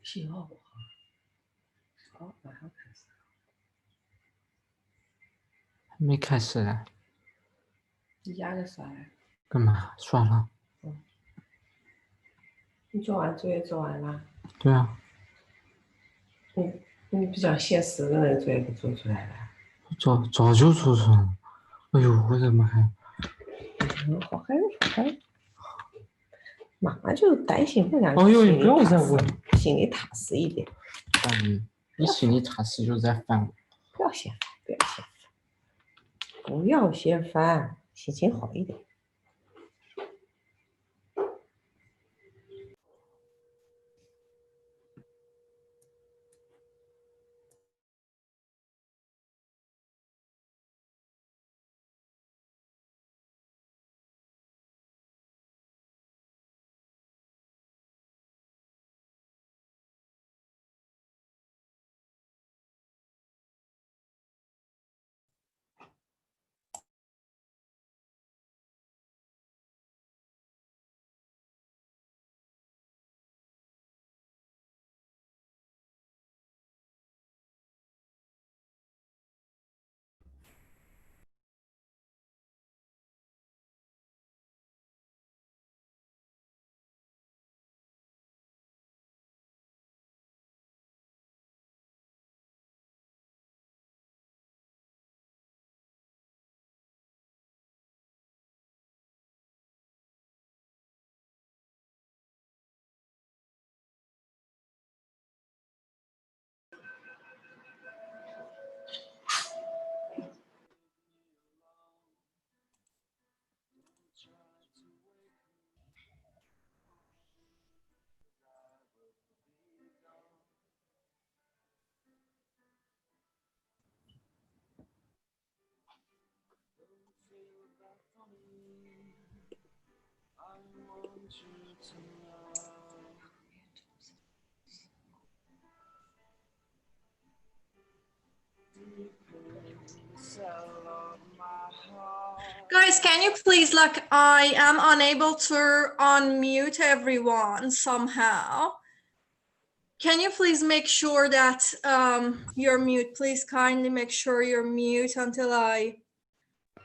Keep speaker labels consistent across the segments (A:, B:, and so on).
A: 信号不好。好，马上开始。
B: 还没开始呢。
A: 你压个啥呀？
B: 干嘛？算了。
A: 你做完作业做完了？
B: 对啊。
A: 你比较现实的人作业不做出来了？
B: 早就做成了。哎呦，我的妈呀！
A: 好嗨，好嗨！妈妈就担心不两
B: 哎呦，你不要再问，
A: 心里踏实一点。
B: 你心里踏实就在烦我。
A: 不要嫌烦，不要嫌烦，不要嫌烦，心情好一点。
C: Guys, can you please, I am unable to unmute everyone somehow. Can you please make sure that you're mute? Please kindly make sure you're mute until I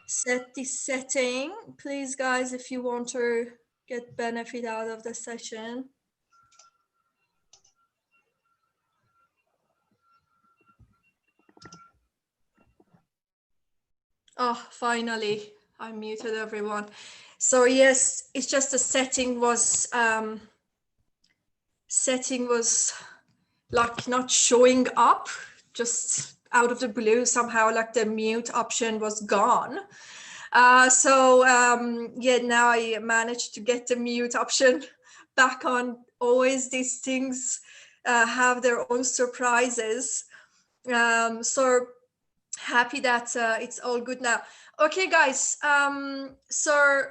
C: set this setting. Please, guys, if you want to get benefit out of the session. Oh, finally, I muted everyone. So yes, it's just the setting was like not showing up, just out of the blue. Somehow like the mute option was gone. Yeah, now I managed to get the mute option back on. Always these things have their own surprises. So happy that it's all good now. Okay, guys, so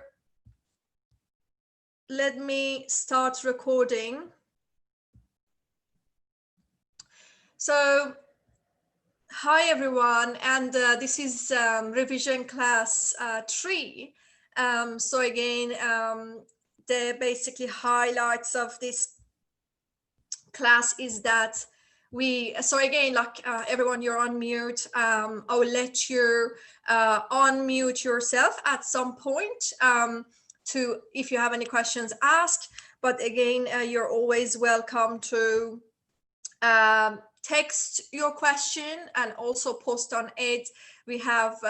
C: let me start recording. So hi everyone, and this is revision class 3. So again, the basically highlights of this class is that so again, everyone, you're on mute. I will let you unmute yourself at some point to, if you have any questions, ask. But again, you're always welcome to text your question and also post on it. We have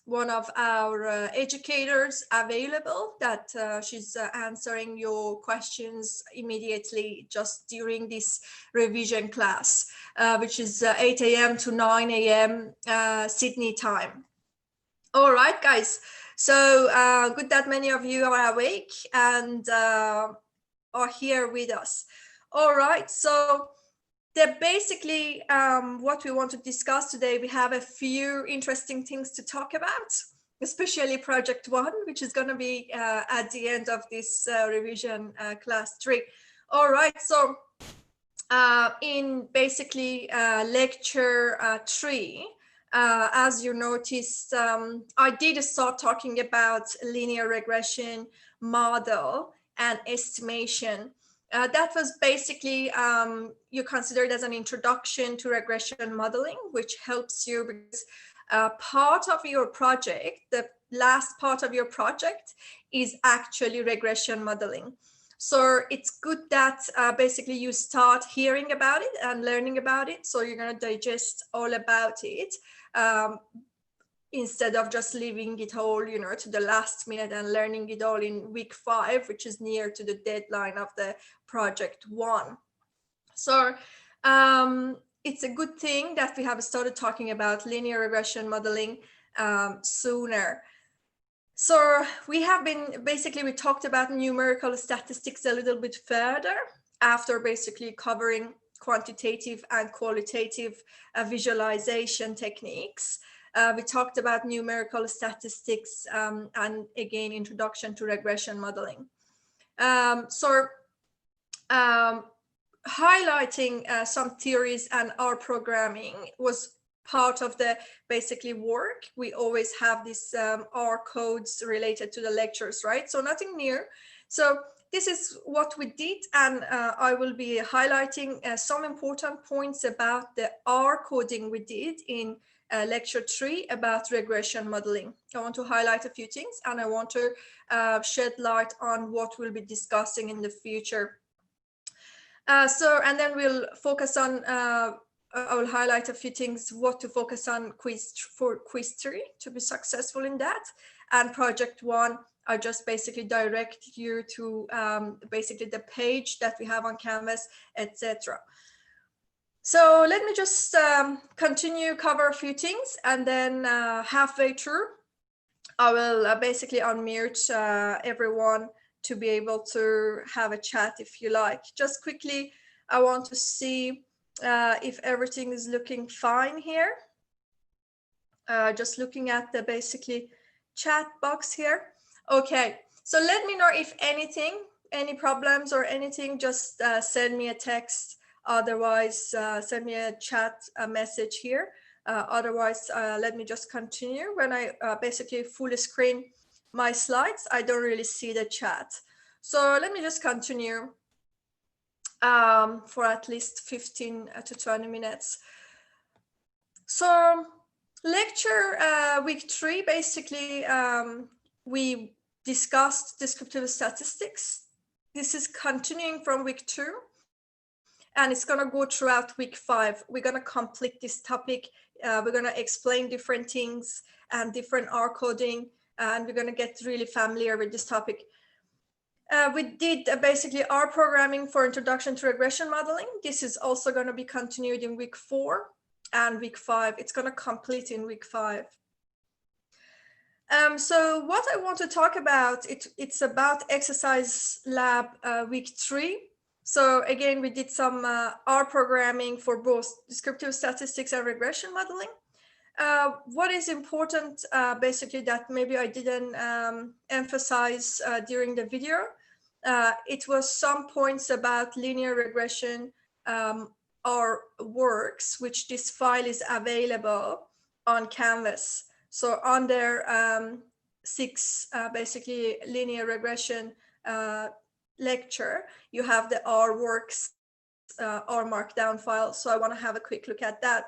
C: one of our educators available that she's answering your questions immediately just during this revision class, which is 8 a.m. to 9 a.m. Sydney time. All right, guys. So good that many of you are awake and are here with us. All right, so basically what we want to discuss today, we have a few interesting things to talk about, especially project 1, which is going to be at the end of this revision class 3. All right, so in basically lecture 3, as you noticed, I did start talking about linear regression model and estimation. That was basically you considered as an introduction to regression modeling, which helps you because part of your project, the last part of your project is actually regression modeling. So it's good that basically you start hearing about it and learning about it. So you're going to digest all about it instead of just leaving it all, you know, to the last minute and learning it all in week 5, which is near to the deadline of the project 1. So it's a good thing that we have started talking about linear regression modeling sooner. So we talked about numerical statistics a little bit further after basically covering quantitative and qualitative visualization techniques. We talked about numerical statistics and again, introduction to regression modeling. Highlighting some theories and R programming was part of the basically work. We always have these R codes related to the lectures, right? So nothing new. So this is what we did, and I will be highlighting some important points about the R coding we did in lecture 3 about regression modeling. I want to highlight a few things, and I want to shed light on what we'll be discussing in the future. And then we'll focus on, I will highlight a few things, what to focus on for quiz 3 to be successful in that. And project 1, I just basically direct you to basically the page that we have on Canvas, etc. So let me just continue, cover a few things, and then halfway through, I will basically unmute everyone to be able to have a chat if you like. Just quickly, I want to see if everything is looking fine here. Just looking at the basically chat box here. Okay, so let me know if anything, any problems or anything, just send me a text. Otherwise, send me a chat, a message here. Otherwise, let me just continue. When I basically full screen my slides, I don't really see the chat. So let me just continue for at least 15 to 20 minutes. So lecture week 3, basically, we discussed descriptive statistics. This is continuing from week 2. And it's going to go throughout week 5. We're going to complete this topic. We're going to explain different things and different R coding, and we're going to get really familiar with this topic. We did basically R programming for introduction to regression modeling. This is also going to be continued in week 4 and week 5. It's going to complete in week 5. So what I want to talk about, it's about exercise lab week 3. So again, we did some R programming for both descriptive statistics and regression modeling. What is important, basically, that maybe I didn't emphasize during the video, it was some points about linear regression or works, which this file is available on Canvas. So under 6, basically linear regression lecture, you have the R works R markdown file. So I want to have a quick look at that.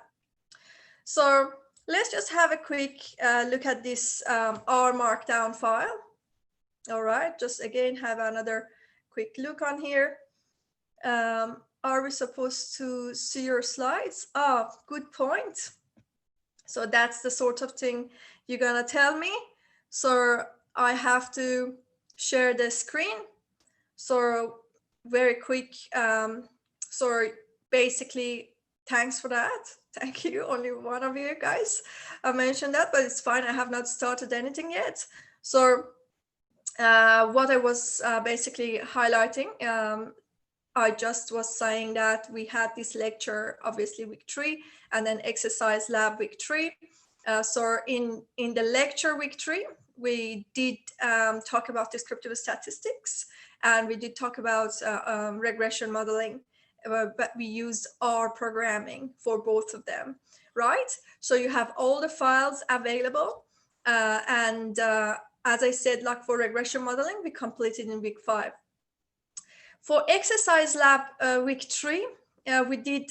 C: So let's just have a quick look at this R markdown file. All right, just again have another quick look on here. Are we supposed to see your slides? Oh, good point. So that's the sort of thing you're gonna tell me. So I have to share the screen. So very quick. So basically, thanks for that. Thank you. Only one of you guys mentioned that, but it's fine. I have not started anything yet. So what I was basically highlighting, I just was saying that we had this lecture, obviously week 3, and then exercise lab week 3. So in the lecture week 3, we did talk about descriptive statistics, and we did talk about regression modeling, but we used R programming for both of them, right? So you have all the files available, and as I said, like for regression modeling, we completed in week 5. For exercise lab week 3, we did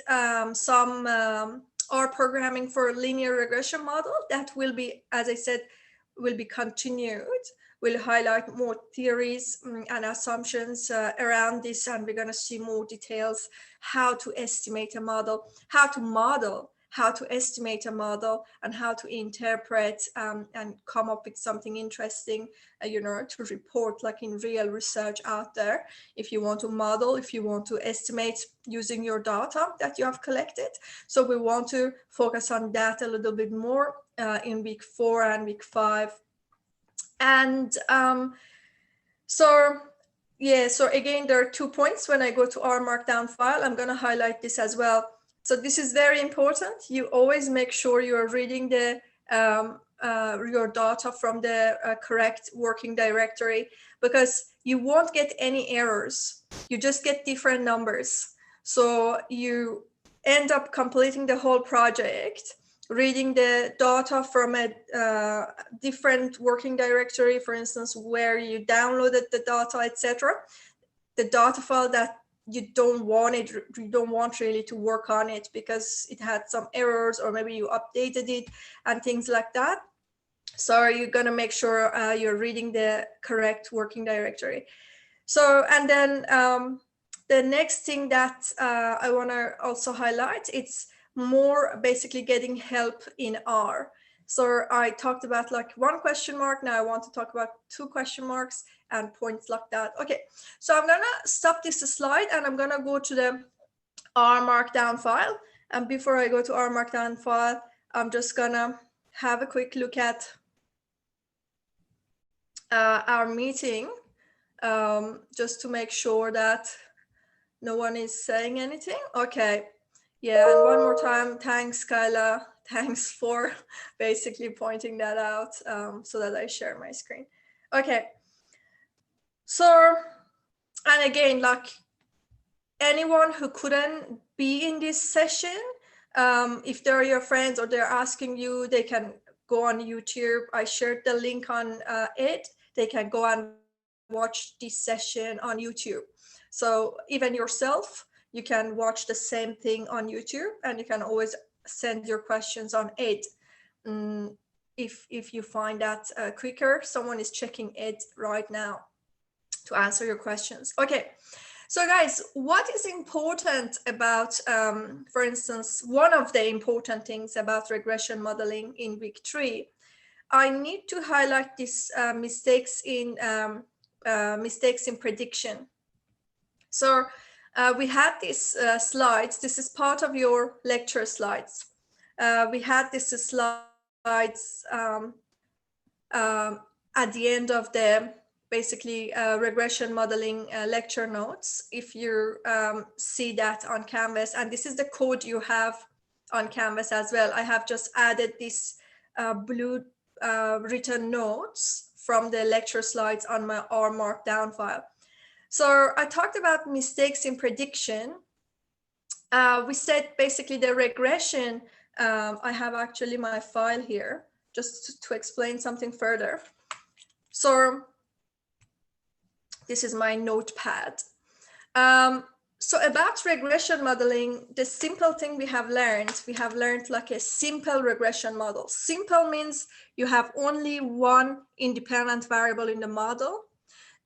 C: some R programming for linear regression model that will be, as I said, will be continued. We'll highlight more theories and assumptions around this, and we're going to see more details, how to estimate a model, how to model, how to estimate a model, and how to interpret and come up with something interesting, you know, to report like in real research out there. If you want to model, if you want to estimate using your data that you have collected. So we want to focus on that a little bit more in week 4 and week 5. And so again, there are 2 points when I go to our markdown file. I'm going to highlight this as well. So this is very important. You always make sure you're reading the your data from the correct working directory, because you won't get any errors. You just get different numbers. So you end up completing the whole project, reading the data from a different working directory, for instance, where you downloaded the data, etc. The data file that you don't want really to work on it because it had some errors, or maybe you updated it and things like that. So you're going to make sure you're reading the correct working directory. So, and then the next thing that I want to also highlight, it's more basically getting help in R. So I talked about like 1 question mark. Now I want to talk about 2 question marks and points like that. Okay, so I'm gonna stop this slide and I'm gonna go to the R markdown file. And before I go to R markdown file, I'm just gonna have a quick look at our meeting, just to make sure that no one is saying anything. Okay. Yeah, and one more time, thanks, Kyla. Thanks for basically pointing that out so that I share my screen. Okay. So, and again, like anyone who couldn't be in this session, if they're your friends or they're asking you, they can go on YouTube. I shared the link on it. They can go and watch this session on YouTube. So even yourself, you can watch the same thing on YouTube, and you can always send your questions on it. If you find that quicker, someone is checking it right now to answer your questions. Okay, so guys, what is important about, for instance, one of the important things about regression modeling in week 3, I need to highlight these mistakes in prediction. So we had these slides. This is part of your lecture slides. We had these slides at the end of the basically regression modeling lecture notes, if you see that on Canvas. And this is the code you have on Canvas as well. I have just added this blue written notes from the lecture slides on my R markdown file. So I talked about mistakes in prediction. We said basically the regression, I have actually my file here just to explain something further. So this is my notepad. So about regression modeling, the simple thing we have learned like a simple regression model. Simple means you have only one independent variable in the model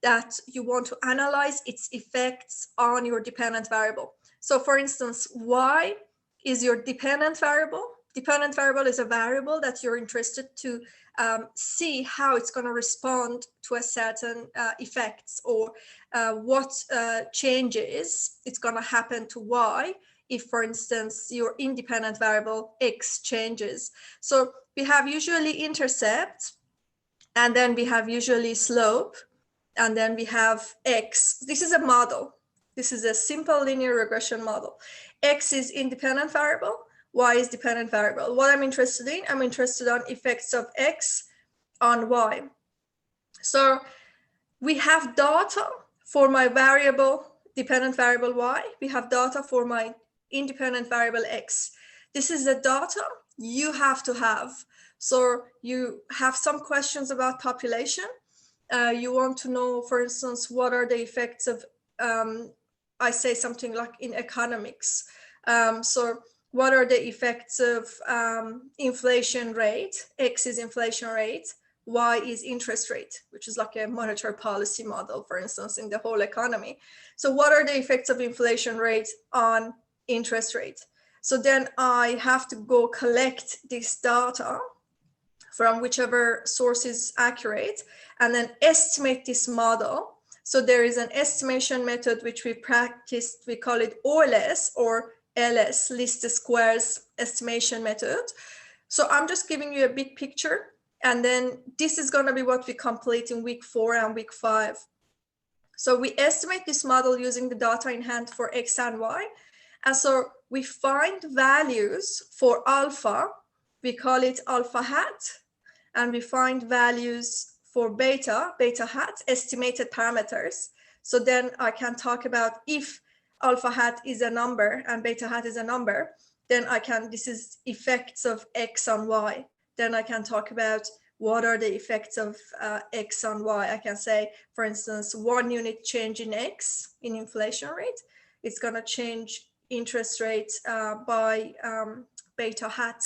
C: that you want to analyze its effects on your dependent variable. So for instance, Y is your dependent variable. Dependent variable is a variable that you're interested to see how it's going to respond to a certain effects, or what changes it's going to happen to Y if, for instance, your independent variable X changes. So we have usually intercept, and then we have usually slope, and then we have X. This is a model. This is a simple linear regression model. X is independent variable, Y is dependent variable. What I'm interested in, I'm interested on effects of X on Y. So we have data for my variable, dependent variable Y. We have data for my independent variable X. This is the data you have to have. So you have some questions about population. You want to know, for instance, what are the effects of I say something like in economics. So what are the effects of inflation rate? X is inflation rate, Y is interest rate, which is like a monetary policy model, for instance, in the whole economy. So what are the effects of inflation rate on interest rate? So then I have to go collect this data from whichever source is accurate and then estimate this model. So there is an estimation method which we practiced, we call it OLS or LS, least squares estimation method. So I'm just giving you a big picture, and then this is going to be what we complete in week 4 and week 5. So we estimate this model using the data in hand for X and Y. And so we find values for alpha, we call it alpha hat, and we find values for beta, beta hat, estimated parameters. So then I can talk about if alpha hat is a number and beta hat is a number, then I can, this is effects of X on Y. Then I can talk about what are the effects of X on Y. I can say, for instance, 1 unit change in X in inflation rate, it's gonna change interest rate by beta hat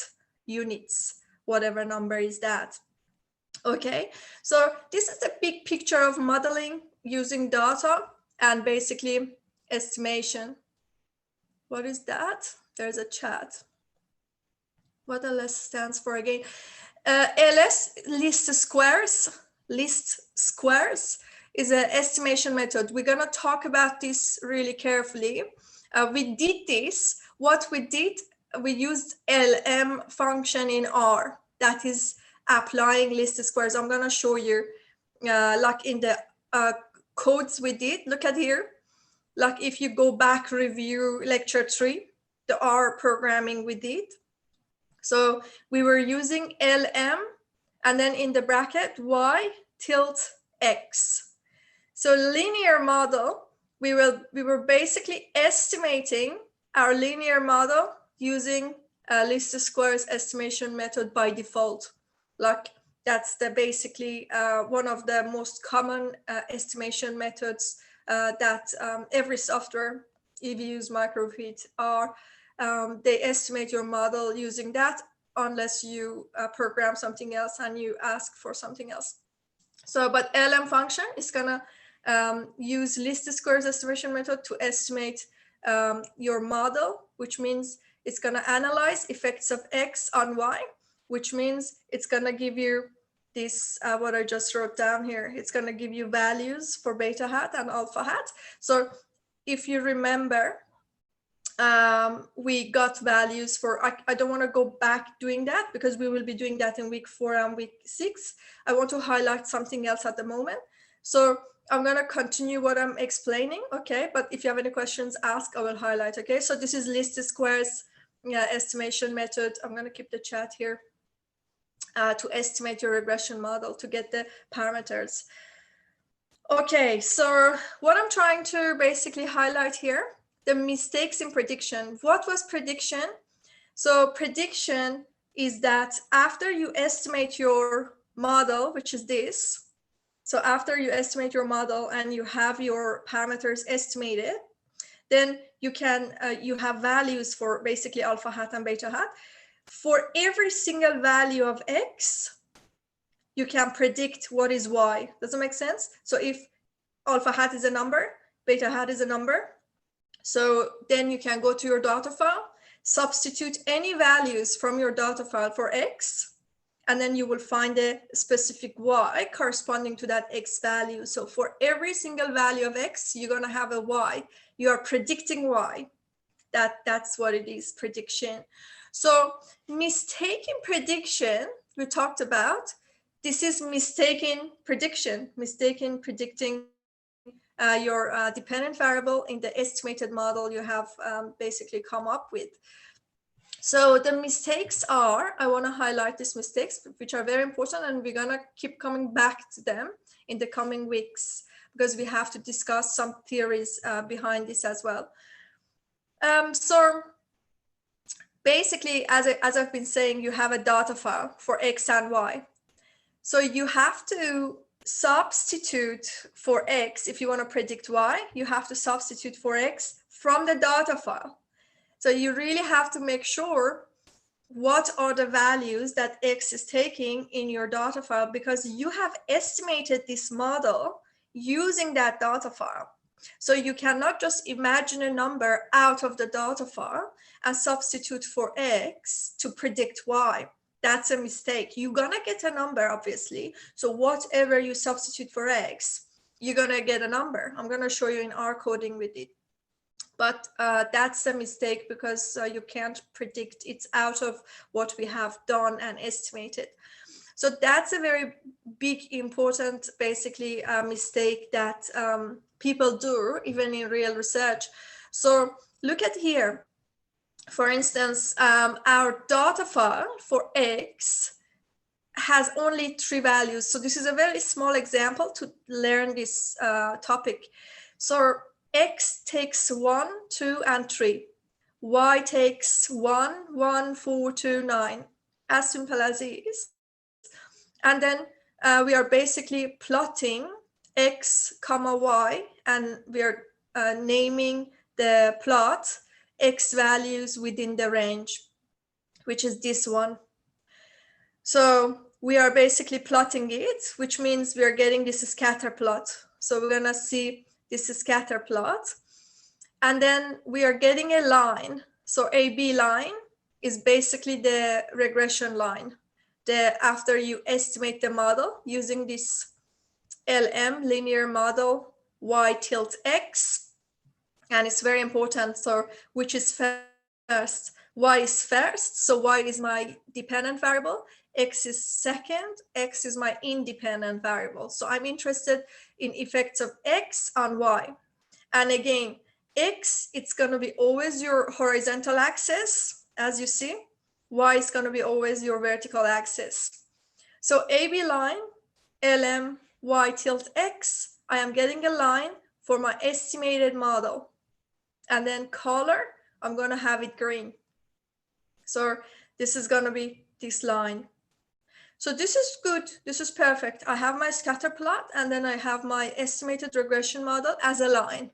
C: units, whatever number is that. Okay, so this is a big picture of modeling using data and basically estimation. What is that? There's a chat. What LS stands for again? LS, least squares is an estimation method. We're gonna talk about this really carefully. We did this, what we did, we used LM function in R, that is applying least squares. I'm gonna show you, like in the codes we did, look at here. Like if you go back, review lecture 3, the R programming we did. So we were using LM and then in the bracket Y tilde X. So linear model, we were basically estimating our linear model using least squares estimation method by default. Like that's the basically one of the most common estimation methods that every software, if you use microfit, are they estimate your model using that unless you program something else and you ask for something else. So, but LM function is gonna use least squares estimation method to estimate your model, which means it's gonna analyze effects of X on Y, which means it's gonna give you this, what I just wrote down here. It's gonna give you values for beta hat and alpha hat. So if you remember, we got values for, I don't want to go back doing that because we will be doing that in week 4 and week 6. I want to highlight something else at the moment. So I'm going to continue what I'm explaining. Okay. But if you have any questions, ask, I will highlight. Okay. So this is least squares estimation method. I'm going to keep the chat here to estimate your regression model to get the parameters. Okay. So what I'm trying to basically highlight here, the mistakes in prediction. What was prediction? So prediction is that after you estimate your model, which is this, so after you estimate your model and you have your parameters estimated, then you can, you have values for basically alpha hat and beta hat. For every single value of X, you can predict what is Y. Does that make sense? So if alpha hat is a number, beta hat is a number, so then you can go to your data file, substitute any values from your data file for X, and then you will find a specific Y corresponding to that X value. So for every single value of X, you're gonna have a Y. You are predicting Y. That's what it is, prediction. So mistaken prediction, we talked about, this is mistaken prediction, mistaken predicting your dependent variable in the estimated model you have basically come up with. So the mistakes are, I want to highlight these mistakes, which are very important, and we're going to keep coming back to them in the coming weeks because we have to discuss some theories behind this as well. So basically, as I've been saying, you have a data file for X and Y. So you have to substitute for X. If you want to predict Y, you have to substitute for X from the data file. So you really have to make sure what are the values that X is taking in your data file, because you have estimated this model using that data file. So you cannot just imagine a number out of the data file and substitute for X to predict Y. That's a mistake. You're gonna get a number, obviously. So whatever you substitute for X, you're gonna get a number. I'm gonna show you in R coding with it. But that's a mistake, because you can't predict. It's out of what we have done and estimated. So that's a very big, important, basically, mistake that people do, even in real research. So look at here. For instance, our data file for X has only 3 values. So this is a very small example to learn this topic. So X takes 1, 2, and 3. Y takes 1, 1, 4, 2, 9. As simple as it is. And then we are basically plotting X comma Y, and we are naming the plot X values within the range, which is this one. So we are basically plotting it, which means we are getting this scatter plot. So we're gonna see this scatter plot. And then we are getting a line. So AB line is basically the regression line. After you estimate the model using this LM, linear model, Y tilt X. And it's very important. So which is first? Y is first. So Y is my dependent variable. X is second. X is my independent variable. So I'm interested in effects of X on Y. And again, X, it's going to be always your horizontal axis, as you see. Y is going to be always your vertical axis. So AB line, LM, Y tilt X, I am getting a line for my estimated model. And then color, I'm going to have it green. So this is going to be this line. So this is good. This is perfect. I have my scatter plot, and then I have my estimated regression model as a line.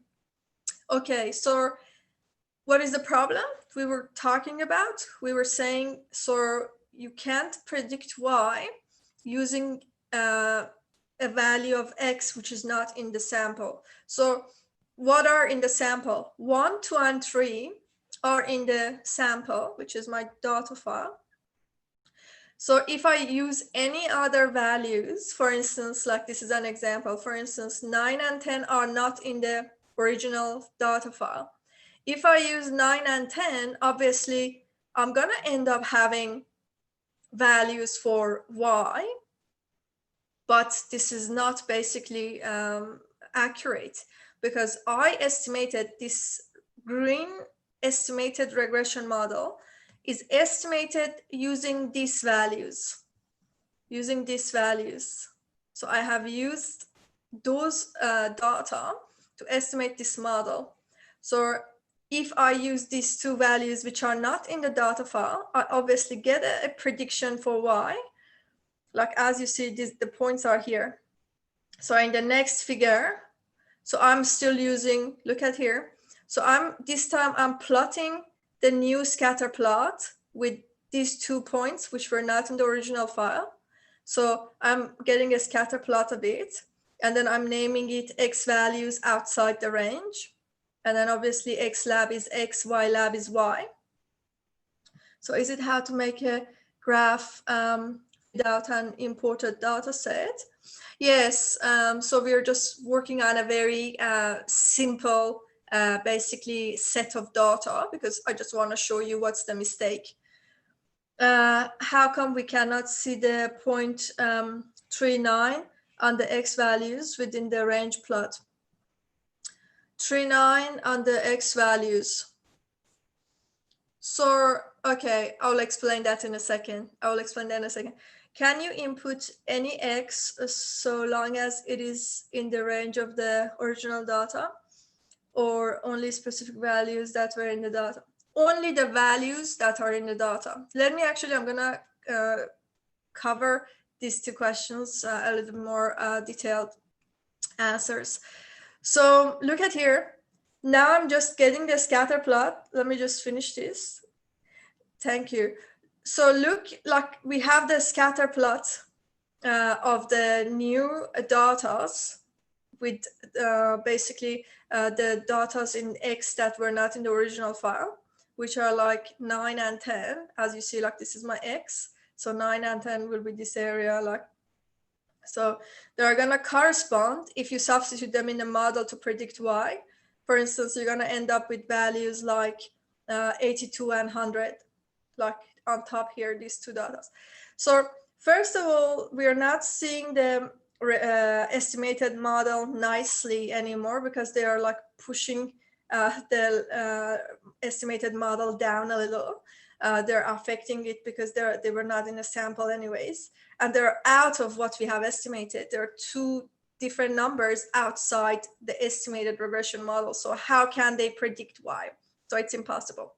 C: Okay, so what is the problem we were talking about? We were saying, so you can't predict Y using a value of X, which is not in the sample. So what are in the sample? 1, 2, and 3 are in the sample, which is my data file. So if I use any other values, for instance, like this is an example, for instance, 9 and 10 are not in the original data file. If I use 9 and 10, obviously I'm gonna end up having values for Y, but this is not basically accurate, because I estimated this green estimated regression model is estimated using these values, So I have used those data to estimate this model. So if I use these 2 values, which are not in the data file, I obviously get a prediction for Y. Like as you see, the points are here. So in the next figure, so I'm still using, look at here. So this time I'm plotting the new scatter plot with these 2 points, which were not in the original file. So I'm getting a scatter plot of it, and then I'm naming it X values outside the range. And then obviously X lab is X, Y lab is Y. So is it how to make a graph without an imported data set? Yes, so we're just working on a very simple, basically set of data, because I just want to show you what's the mistake. How come we cannot see the 0.39 on the X values within the range plot? 39 on the X values. So, okay, I'll explain that in a second. Can you input any X so long as it is in the range of the original data, or only specific values that were in the data? Only the values that are in the data. I'm gonna cover these two questions a little more detailed answers. So look at here. Now I'm just getting the scatter plot. Let me just finish this. Thank you. So look, like we have the scatter plot of the new datas with basically the datas in X that were not in the original file, which are like 9 and 10. As you see, like this is my X. So 9 and 10 will be this area. Like, so they're gonna correspond if you substitute them in the model to predict Y. For instance, you're gonna end up with values like 82 and 100, like on top here, these two datas. So first of all, we are not seeing the estimated model nicely anymore because they are like pushing the estimated model down a little. They're affecting it because they were not in a sample anyways, and they're out of what we have estimated. There are two different numbers outside the estimated regression model. So how can they predict Y? So it's impossible.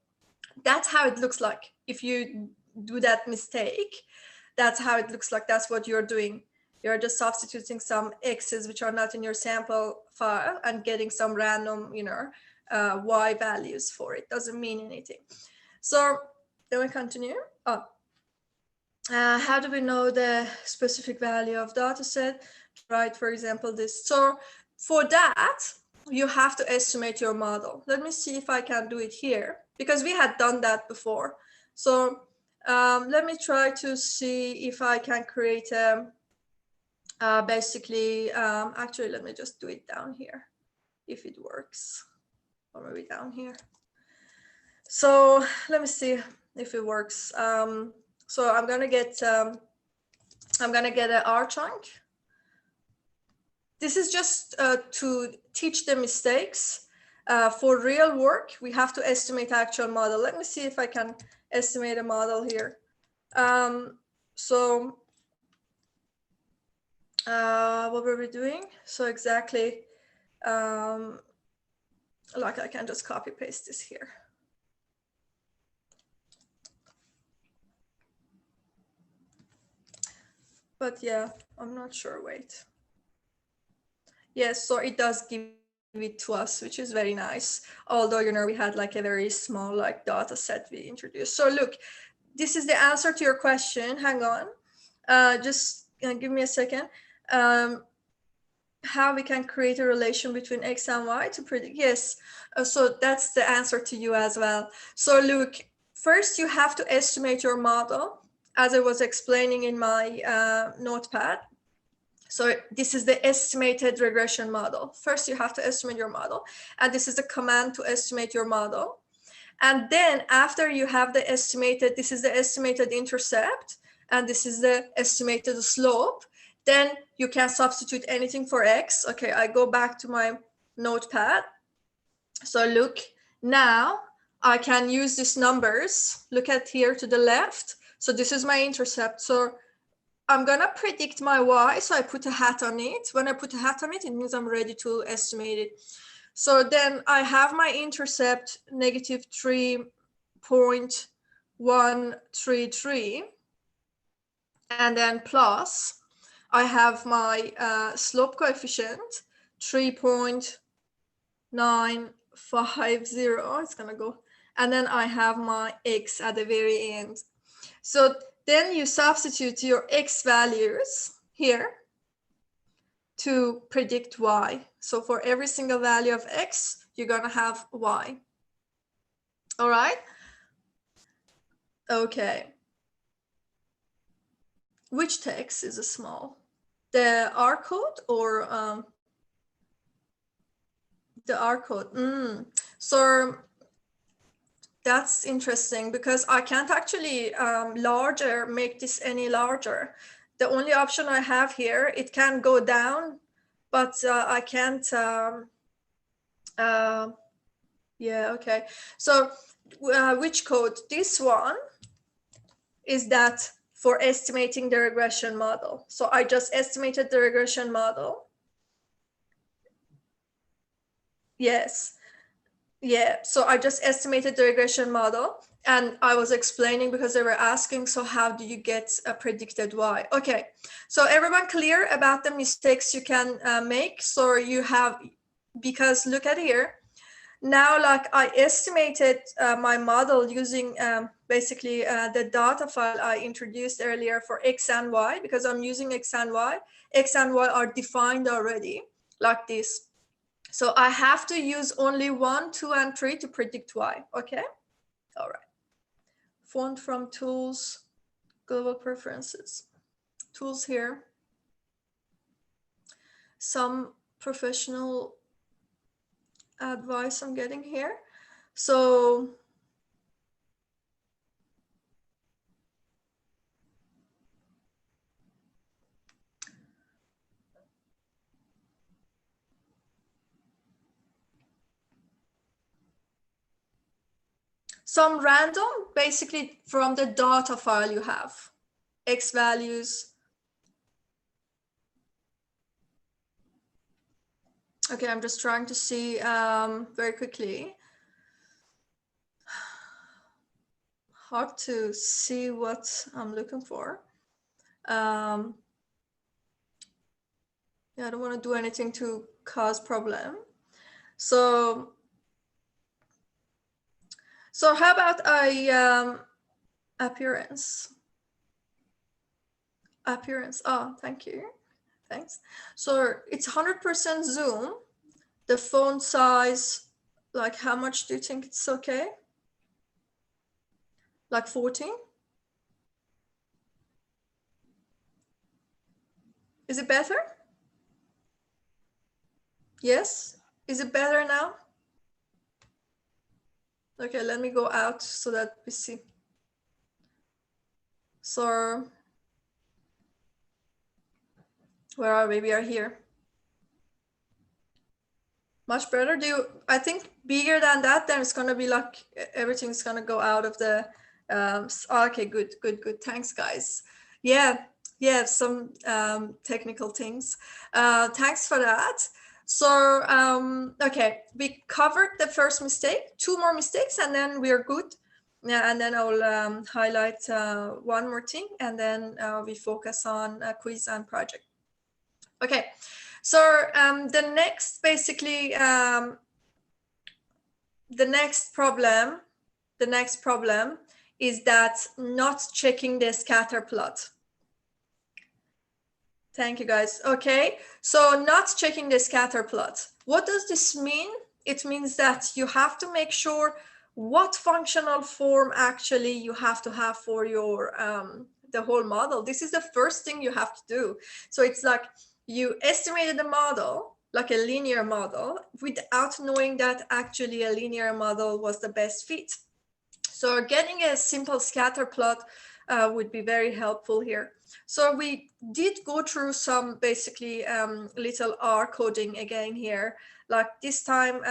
C: That's how it looks like. If you do that mistake, that's how it looks like. That's what you're doing. You're just substituting some X's which are not in your sample file and getting some random, Y values for it. Doesn't mean anything. So then we continue. How do we know the specific value of data set? Right, for example, this. So for that, you have to estimate your model. Let me see if I can do it here because we had done that before. So let me try to see if I can create actually, let me just do it down here if it works, or maybe down here. So let me see if it works. So I'm gonna get an R chunk. This is just to teach the mistakes. For real work, we have to estimate actual model. Let me see if I can estimate a model here. What were we doing? So exactly, like I can just copy paste this here. But yeah, I'm not sure, wait. Yes, so it does give it to us, which is very nice. Although, we had like a very small like data set we introduced. So look, this is the answer to your question. Hang on, just give me a second. How we can create a relation between X and Y to predict. Yes, so that's the answer to you as well. So look, first you have to estimate your model as I was explaining in my notepad. So this is the estimated regression model. First, you have to estimate your model. And this is the command to estimate your model. And then after you have the estimated, this is the estimated intercept, and this is the estimated slope, then you can substitute anything for X. Okay, I go back to my notepad. So look, now I can use these numbers. Look at here to the left. So this is my intercept. So I'm gonna predict my Y, so I put a hat on it. When I put a hat on it, it means I'm ready to estimate it. So then I have my intercept negative 3.133, and then plus I have my slope coefficient 3.950. It's gonna go, and then I have my X at the very end. So then you substitute your X values here to predict Y. So for every single value of X, you're gonna have Y. All right? Okay. Which text is small? The R code or the R code? So that's interesting because I can't actually make this any larger. The only option I have here, it can go down, but I can't. Yeah, okay. So which code? This one is that for estimating the regression model. So I just estimated the regression model. Yes. Yeah, so I just estimated the regression model. And I was explaining because they were asking, so how do you get a predicted y? Okay, so everyone clear about the mistakes you can make? So you have, because look at here, now like I estimated my model using basically the data file I introduced earlier for x and y, because I'm using x and y. X and y are defined already like this. So I have to use only 1, 2, and 3 to predict y, okay? All right. Font from tools, global preferences. Tools here. Some professional advice I'm getting here. So some random, basically from the data file you have, X values. Okay, I'm just trying to see very quickly. Hard to see what I'm looking for. Yeah, I don't want to do anything to cause problem. So how about appearance? Oh, thank you. Thanks. So it's 100% zoom. The font size, like how much do you think it's okay? Like 14? Is it better? Yes? Is it better now? Okay, let me go out so that we see. So where are we? We are here. Much better. I think bigger than that, then it's gonna be like everything's gonna go out of the okay, good. Thanks, guys. Yeah, some technical things. Thanks for that. So okay, we covered the first mistake, 2 more mistakes, and then we are good. Yeah, and then I'll highlight one more thing, and then we focus on quiz and project. Okay, so the next, basically, the next problem is that not checking the scatter plot. Thank you, guys. Okay, so not checking the scatter plot. What does this mean? It means that you have to make sure what functional form actually you have to have for your the whole model. This is the first thing you have to do. So it's like you estimated the model, like a linear model, without knowing that actually a linear model was the best fit. So getting a simple scatter plot would be very helpful here. So we did go through some basically little R coding again here. Like this time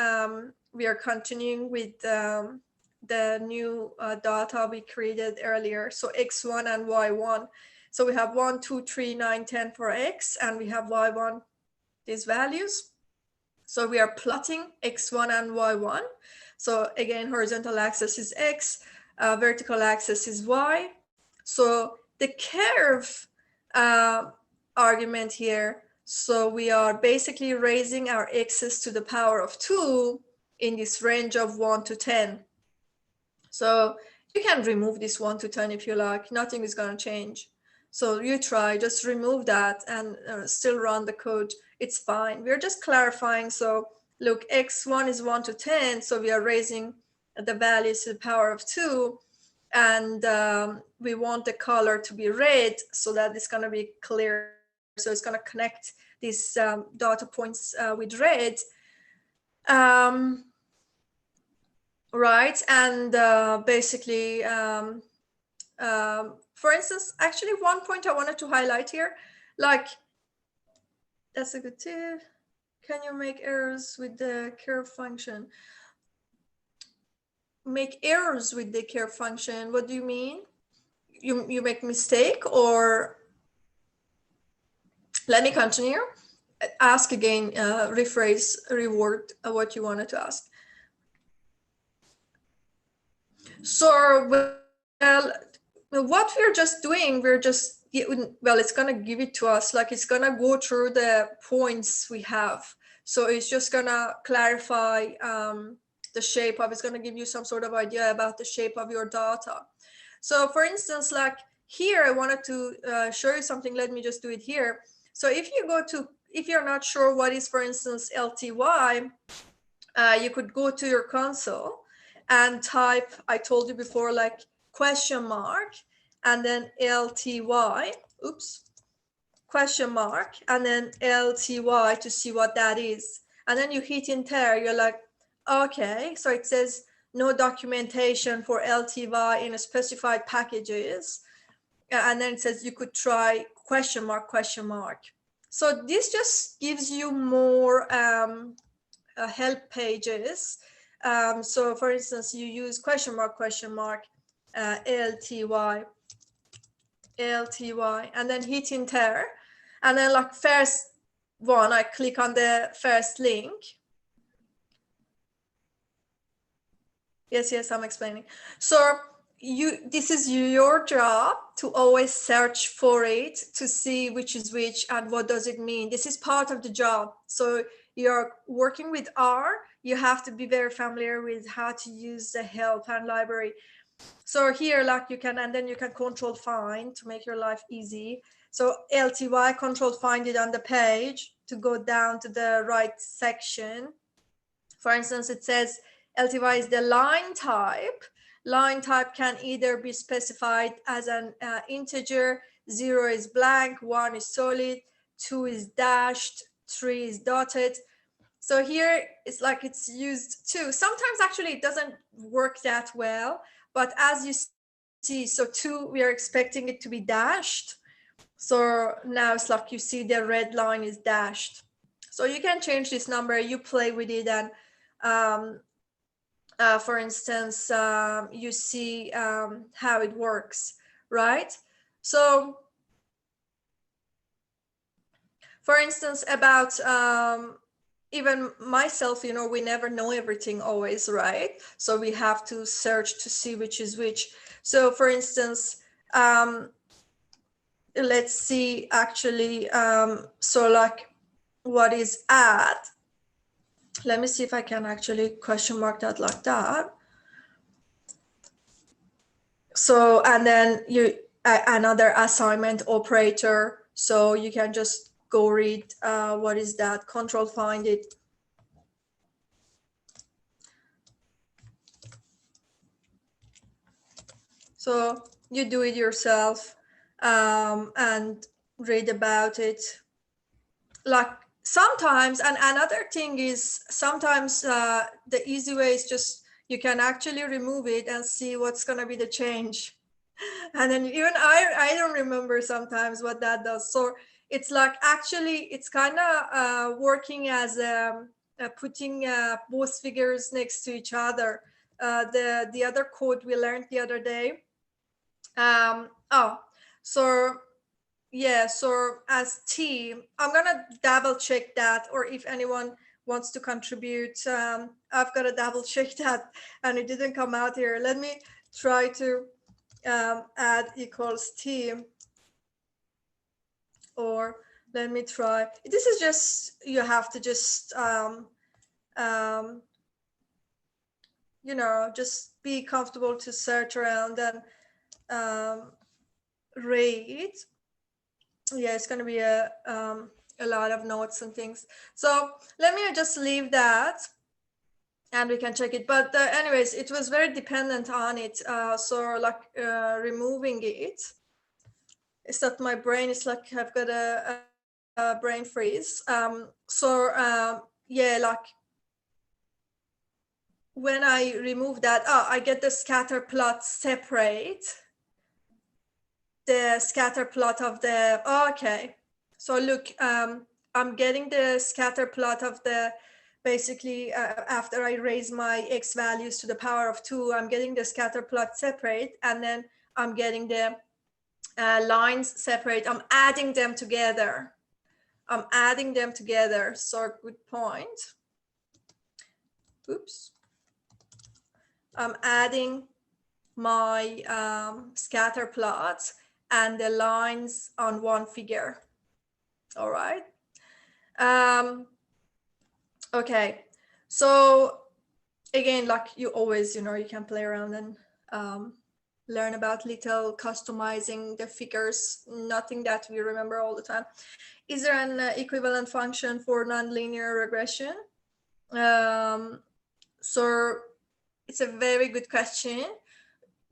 C: we are continuing with the new data we created earlier. So X1 and Y1. So we have 1, 2, 3, 9, 10 for X, and we have Y1, these values. So we are plotting X1 and Y1. So again, horizontal axis is X, vertical axis is Y. So the curve argument here, so we are basically raising our x's to the power of 2 in this range of 1 to 10. So you can remove this 1 to 10 if you like, nothing is going to change. So you try, just remove that and still run the code. It's fine. We're just clarifying. So look, x1 is 1 to 10. So we are raising the values to the power of 2. And we want the color to be red so that it's going to be clear. So it's going to connect these data points with red. Right. And basically, for instance, actually one point I wanted to highlight here, like, that's a good tip. Can you make errors with the curve function? Make errors with the curve function? What do you mean? You make mistake, or let me continue. Ask again, rephrase, reword what you wanted to ask. So, well, what we're just doing, well, it's going to give it to us, like it's going to go through the points we have. So it's just going to clarify the shape of, it's going to give you some sort of idea about the shape of your data. So for instance, like here, I wanted to show you something. Let me just do it here. So if you're not sure what is, for instance, LTY, you could go to your console and type, I told you before, like question mark, and then LTY, question mark, and then LTY to see what that is. And then you hit enter, you're like, okay, so it says no documentation for LTY in specified packages. And then it says you could try question mark, question mark. So this just gives you more help pages. So for instance, you use question mark, LTY, and then hit enter. And then like first one, I click on the first link. Yes, I'm explaining. So this is your job to always search for it to see which is which and what does it mean. This is part of the job. So you're working with R, you have to be very familiar with how to use the help and library. So here, like you can, and then you can control find to make your life easy. So LTY, control find it on the page to go down to the right section. For instance, it says LTY is the line type. Line type can either be specified as an integer, 0 is blank, 1 is solid, 2 is dashed, 3 is dotted. So here it's like it's used too. Sometimes actually it doesn't work that well, but as you see, so 2, we are expecting it to be dashed. So now it's like you see the red line is dashed. So you can change this number, you play with it, and for instance, you see how it works, right? So for instance, about even myself, we never know everything always, right? So we have to search to see which is which. So for instance, let's see actually, so like what is add? Let me see if I can actually question mark that like that. So, and then another assignment operator. So you can just go read what is that, control find it. So you do it yourself and read about it. Like sometimes, and another thing is sometimes the easy way is just, you can actually remove it and see what's going to be the change. And then even I don't remember sometimes what that does. So it's like actually it's kind of working as putting both figures next to each other. The other code we learned the other day. So yeah, so as T, I'm gonna double check that, or if anyone wants to contribute, I've got to double check that, and it didn't come out here. Let me try to add equals T, or let me try. This is just, you have to just just be comfortable to search around and read. Yeah, it's going to be a lot of notes and things. So let me just leave that and we can check it. But anyways, it was very dependent on it. So like removing it, it's that my brain is like, I've got a brain freeze. Yeah, like when I remove that, I get the scatter plot separate. The scatter plot of the, okay. So look, I'm getting the scatter plot of the, basically after I raise my X values to the power of 2, I'm getting the scatter plot separate, and then I'm getting the lines separate. I'm adding them together. So good point. Oops. I'm adding my scatter plots and the lines on one figure. All right. Okay, so again, like you always, you can play around and learn about little customizing the figures, nothing that we remember all the time. Is there an equivalent function for nonlinear regression? So it's a very good question.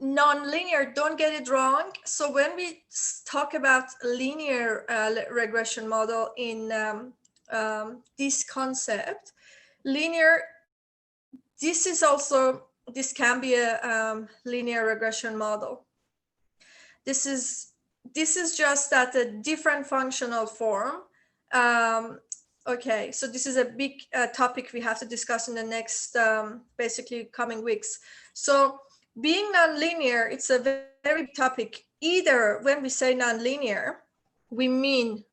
C: Non-linear, don't get it wrong. So when we talk about linear regression model in this concept, linear, this can be a linear regression model. This is just at a different functional form. Okay, so this is a big topic we have to discuss in the next basically coming weeks. So being nonlinear, it's a very big topic. Either when we say nonlinear, we mean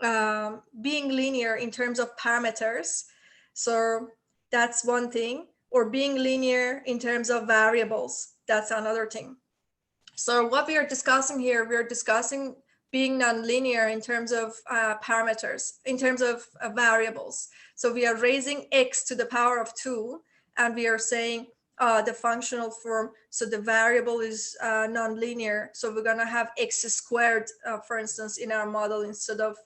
C: being linear in terms of parameters. So that's one thing, or being linear in terms of variables. That's another thing. So what we are discussing here, we're discussing being nonlinear in terms of parameters, in terms of variables. So we are raising x to the power of 2, and we are saying the functional form, so the variable is nonlinear. So we're going to have x squared, for instance, in our model instead of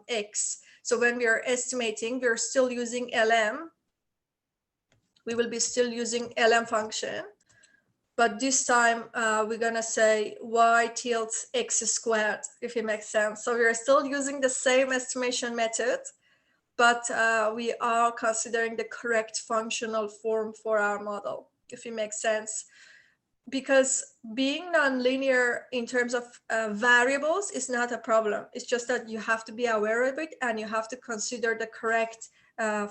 C: x. So when we are estimating, we're still using LM. We will be still using LM function. But this time we're gonna say y tilde x squared, if it makes sense. So we're still using the same estimation method, but we are considering the correct functional form for our model, if it makes sense. Because being nonlinear in terms of variables is not a problem. It's just that you have to be aware of it and you have to consider the correct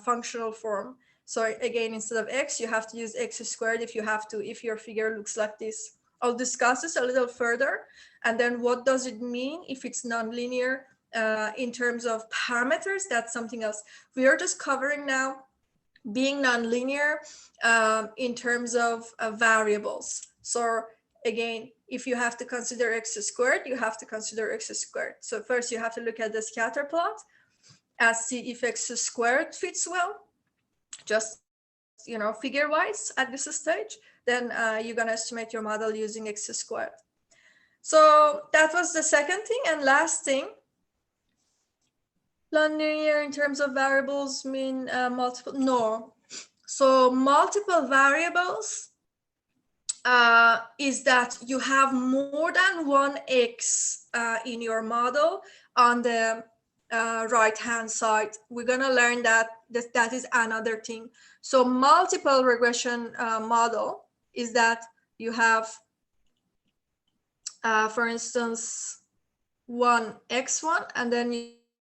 C: functional form. So again, instead of x, you have to use x squared if you have to, if your figure looks like this. I'll discuss this a little further. And then what does it mean if it's nonlinear in terms of parameters? That's something else. We are just covering now being nonlinear in terms of variables. So again, if you have to consider x squared, you have to consider x squared. So first you have to look at the scatter plot and see if x squared fits well, just figure wise at this stage. Then you're going to estimate your model using x squared. So that was the second thing. And last thing, nonlinear in terms of variables mean multiple? No. So multiple variables is that you have more than one x in your model on the right hand side. We're going to learn that is another thing. So multiple regression model is that you have for instance one x1 and then you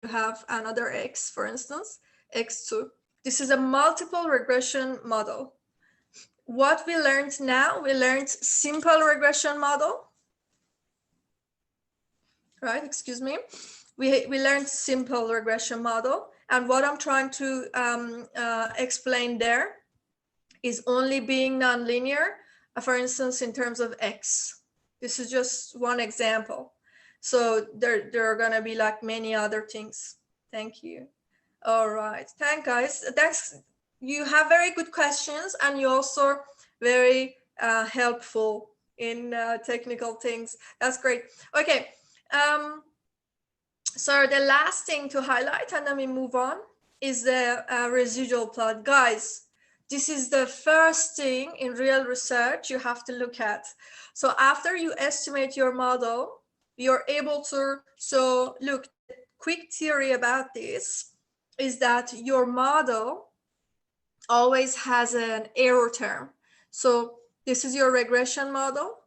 C: have another x, for instance x2. This is a multiple regression model. What we learned now, we learned simple regression model, right? Excuse me. We learned simple regression model. And what I'm trying to explain there is only being nonlinear, for instance, in terms of x. This is just one example. So there are going to be like many other things. Thank you. All right. Thanks, guys. Thanks. You have very good questions, and you're also very helpful in technical things. That's great. Okay. So the last thing to highlight, and then we move on, is the residual plot. Guys, this is the first thing in real research you have to look at. So after you estimate your model, you're able to, so look, quick theory about this is that your model always has an error term. So this is your regression model.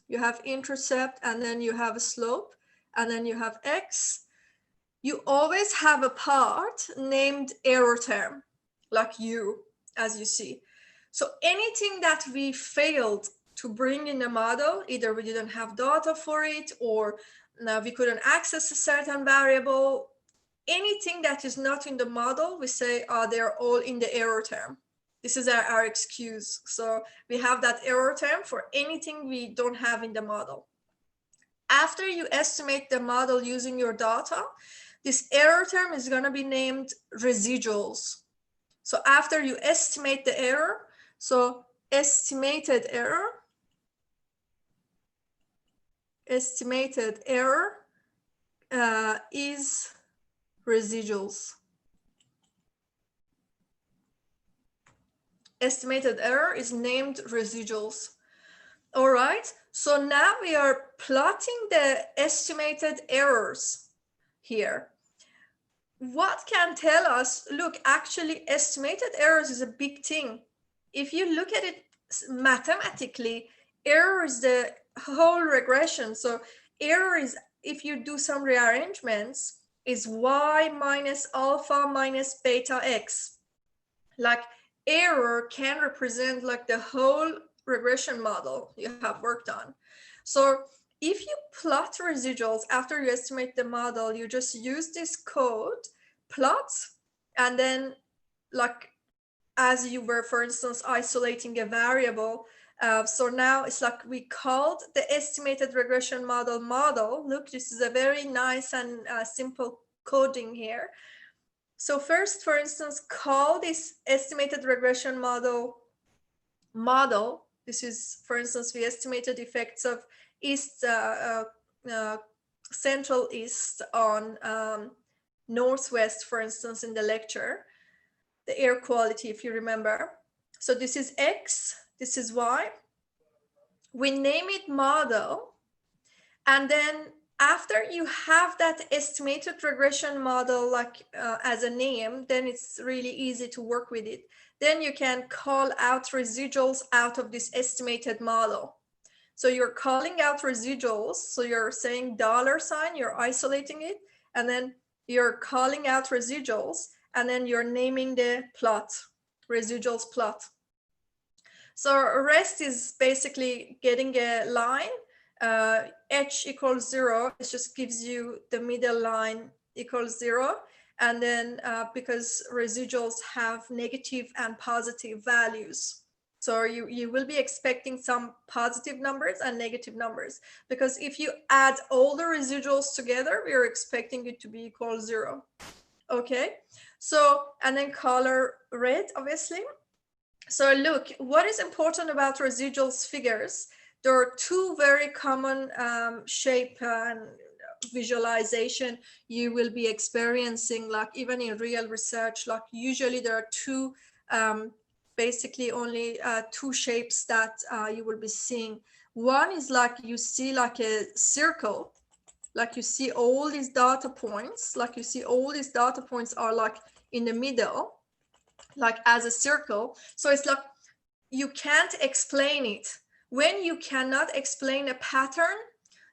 C: You have intercept, and then you have a slope, and then you have x. You always have a part named error term, like u, as you see. So anything that we failed to bring in the model, either we didn't have data for it, or we couldn't access a certain variable, anything that is not in the model, we say, they're all in the error term. This is our excuse. So we have that error term for anything we don't have in the model. After you estimate the model using your data, this error term is going to be named residuals. So after you estimate the error, so estimated error is residuals. Estimated error is named residuals. All right, so now we are plotting the estimated errors here. What can tell us, look, actually estimated errors is a big thing. If you look at it mathematically, error is the whole regression. So error is, if you do some rearrangements, is y minus alpha minus beta x. Like error can represent like the whole regression model you have worked on. So if you plot residuals after you estimate the model, you just use this code, plot, and then like as you were, for instance, isolating a variable. So now it's like we called the estimated regression model. Look, this is a very nice and simple coding here. So first, for instance, call this estimated regression model. This is, for instance, we estimated effects of central east on northwest, for instance, in the lecture, the air quality, if you remember. So this is X, this is Y. We name it model, and then after you have that estimated regression model like as a name, then it's really easy to work with it. Then you can call out residuals out of this estimated model. So you're calling out residuals. So you're saying $, you're isolating it, and then you're calling out residuals, and then you're naming the plot, residuals plot. So rest is basically getting a line. H equals 0, it just gives you the middle line equals 0. And then because residuals have negative and positive values. So you will be expecting some positive numbers and negative numbers, because if you add all the residuals together, we are expecting it to be equal 0. Okay, so, and then color red, obviously. So look, what is important about residuals figures? There are two very common shape and visualization you will be experiencing, like even in real research, like usually there are two, basically only two shapes that you will be seeing. One is like you see like a circle, like you see all these data points, are like in the middle, like as a circle. So it's like you can't explain it. When you cannot explain a pattern,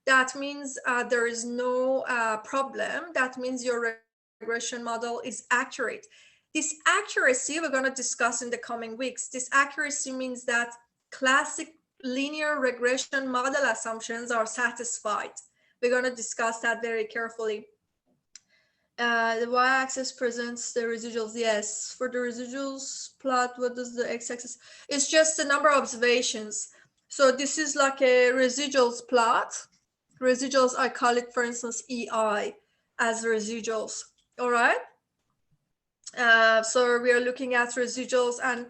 C: that means there is no problem. That means your regression model is accurate. This accuracy we're going to discuss in the coming weeks. This accuracy means that classic linear regression model assumptions are satisfied. We're going to discuss that very carefully. The y-axis presents the residuals. Yes, for the residuals plot, what does the x-axis? It's just the number of observations. So this is like a residuals plot. Residuals, I call it, for instance, EI as residuals. All right. So we are looking at residuals, and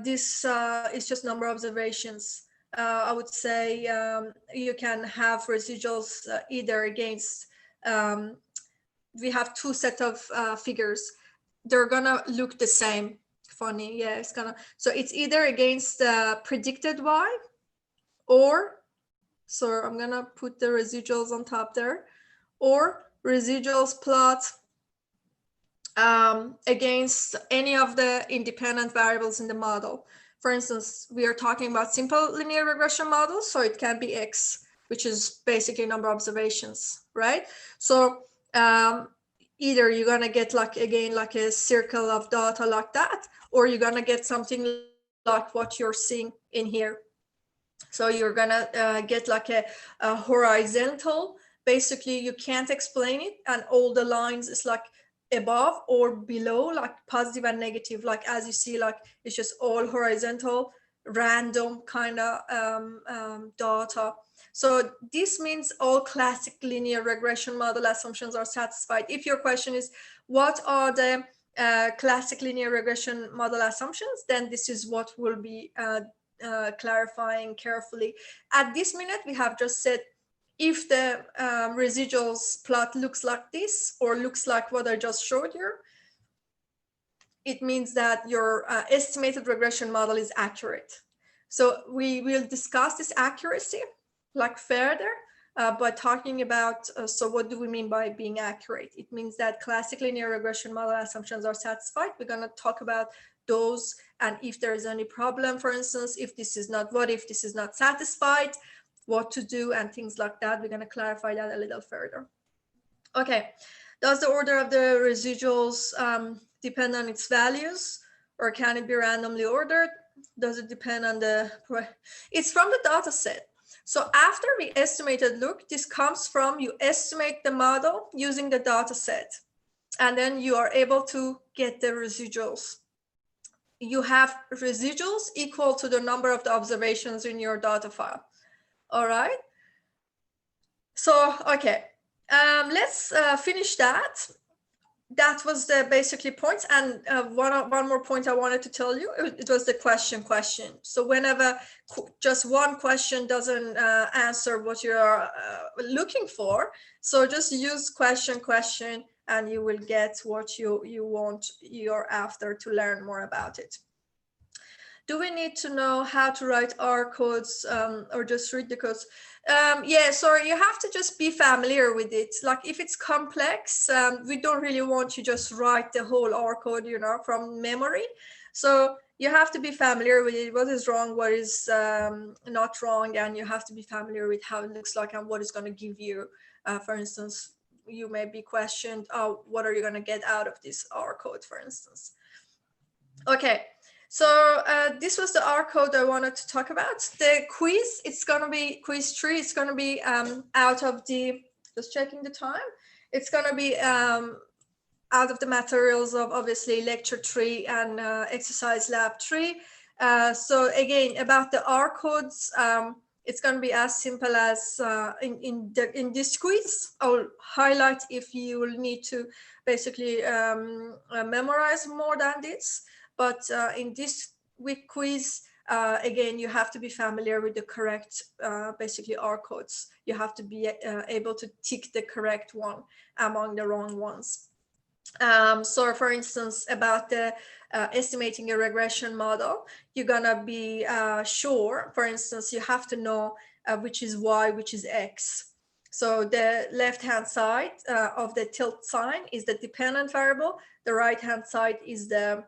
C: this is just number of observations. I would say you can have residuals either against, we have two set of figures. They're gonna look the same. Funny, yeah, it's gonna. So it's either against predicted y, or, so I'm gonna put the residuals on top there, or residuals plot against any of the independent variables in the model. For instance, we are talking about simple linear regression models, so it can be X, which is basically number of observations, right? So either you're gonna get like, again, like a circle of data like that, or you're gonna get something like what you're seeing in here. So you're gonna get like a horizontal, basically you can't explain it, and all the lines is like above or below, like positive and negative, like as you see, like it's just all horizontal, random kind of data. So this means all classic linear regression model assumptions are satisfied. If your question is, what are the classic linear regression model assumptions, then this is what we'll be clarifying carefully. At this minute, we have just said, if the residuals plot looks like this, or looks like what I just showed you, it means that your estimated regression model is accurate. So we will discuss this accuracy like further by talking about, so what do we mean by being accurate? It means that classic linear regression model assumptions are satisfied. We're going to talk about those, and if there is any problem, for instance, if this is not, what if this is not satisfied, what to do, and things like that. We're going to clarify that a little further. Okay, does the order of the residuals depend on its values, or can it be randomly ordered? Does it depend on the, it's from the data set. So after we estimated, look, this comes from, you estimate the model using the data set, and then you are able to get the residuals. You have residuals equal to the number of the observations in your data file. All right. So, okay, let's finish that. That was the basically points. And one more point I wanted to tell you, it was the question. So whenever just one question doesn't answer what you're looking for, so just use question, and you will get what you're after to learn more about it. Do we need to know how to write R codes or just read the codes? Yeah, sorry, you have to just be familiar with it. Like if it's complex, we don't really want you just write the whole R code, you know, from memory. So you have to be familiar with it, what is wrong, what is not wrong, and you have to be familiar with how it looks like and what it's going to give you. For instance, you may be questioned, oh, what are you going to get out of this R code, for instance? Okay. So this was the R code I wanted to talk about. The quiz, it's going to be quiz 3. It's going to be out of the, just checking the time. It's going to be out of the materials of obviously lecture 3 and exercise lab 3. So again, about the R codes, it's going to be as simple as in this quiz. I'll highlight if you will need to basically memorize more than this. But in this week quiz, again, you have to be familiar with the correct, basically R codes. You have to be able to tick the correct one among the wrong ones. So for instance, about the estimating a regression model, you're gonna be sure, for instance, you have to know which is Y, which is X. So the left-hand side of the tilde sign is the dependent variable. The right-hand side is the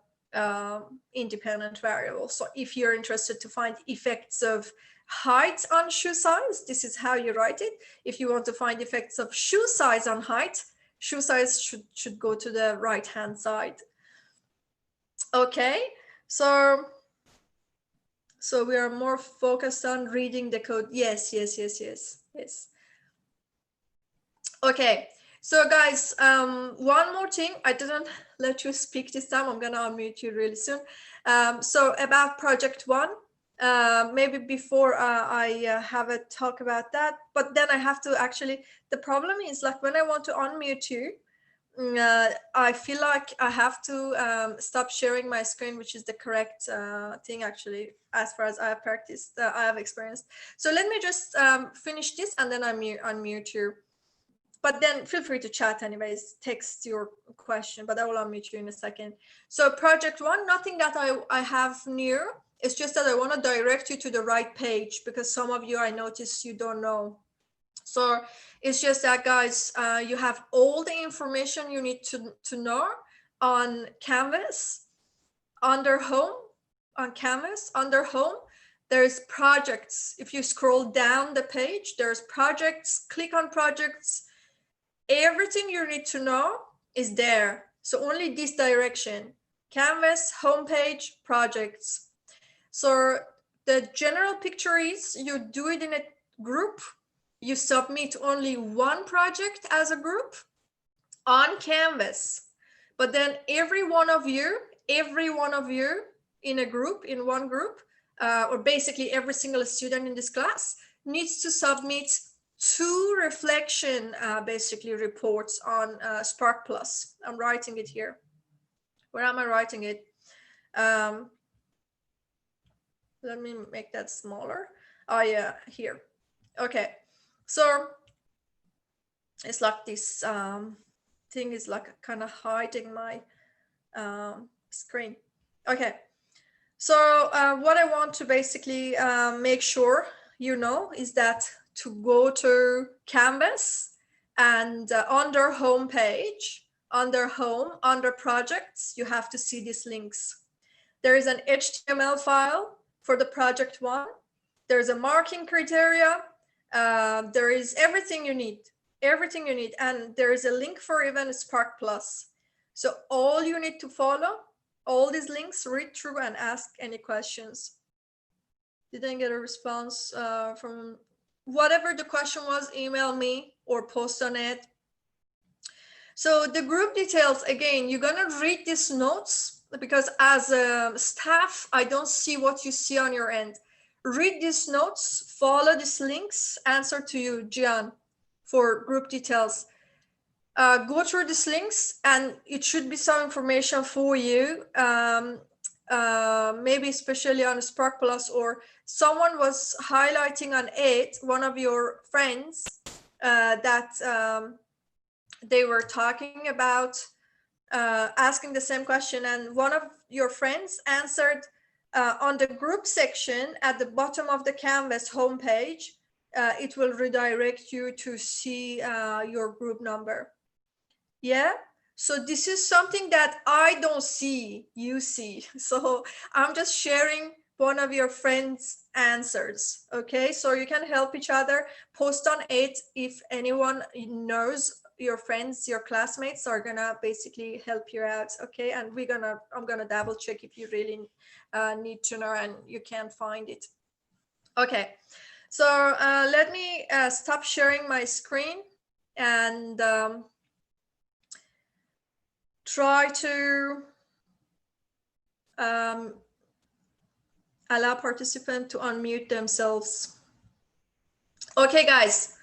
C: independent variable. So if you're interested to find effects of height on shoe size, this is how you write it. If you want to find effects of shoe size on height, shoe size should go to the right hand side. Okay, so we are more focused on reading the code. Yes. Okay, so guys, one more thing, I didn't let you speak this time. I'm gonna unmute you really soon. So about project 1, maybe before I have a talk about that, but then I have to actually, the problem is like when I want to unmute you, I feel like I have to stop sharing my screen, which is the correct thing actually, as far as I have practiced, I have experienced. So let me just finish this and then I unmute you. But then feel free to chat anyways, text your question, but I will unmute you in a second. So project 1, nothing that I have new. It's just that I want to direct you to the right page because some of you, I noticed you don't know. So it's just that, guys, you have all the information you need to know on Canvas. Under home, on Canvas, under home, there's projects. If you scroll down the page, there's projects, click on projects. Everything you need to know is there. So only this direction, Canvas, homepage, projects. So the general picture is you do it in a group. You submit only one project as a group on Canvas. But then every one of you in a group, in one group, or basically every single student in this class needs to submit 2 reflection basically reports on Spark Plus. I'm writing it here. Where am I writing it? Let me make that smaller. Oh yeah, here. Okay, so it's like this thing is like kind of hiding my screen. Okay, so what I want to basically make sure you know is that to go to Canvas and under home page, under home, under projects, you have to see these links. There is an HTML file for the project 1. There's a marking criteria. There is everything you need, and there is a link for even Spark Plus. So all you need to follow, all these links, read through and ask any questions. Didn't get a response from whatever the question was, email me or post on it. So the group details, again, you're gonna read these notes because as a staff, I don't see what you see on your end. Read these notes, follow these links, answer to you, Gian, for group details. Go through these links and it should be some information for you, maybe especially on Spark Plus, or someone was highlighting on it, one of your friends, that they were talking about asking the same question, and one of your friends answered on the group section at the bottom of the Canvas homepage. It will redirect you to see your group number. Yeah, so this is something that I don't see, you see. So I'm just sharing one of your friends' answers. Okay, so you can help each other. Post on it if anyone knows your friends, your classmates are gonna basically help you out. Okay, and I'm gonna double check if you really need to know and you can't find it. Okay, so let me stop sharing my screen and try to allow participants to unmute themselves. Okay, guys,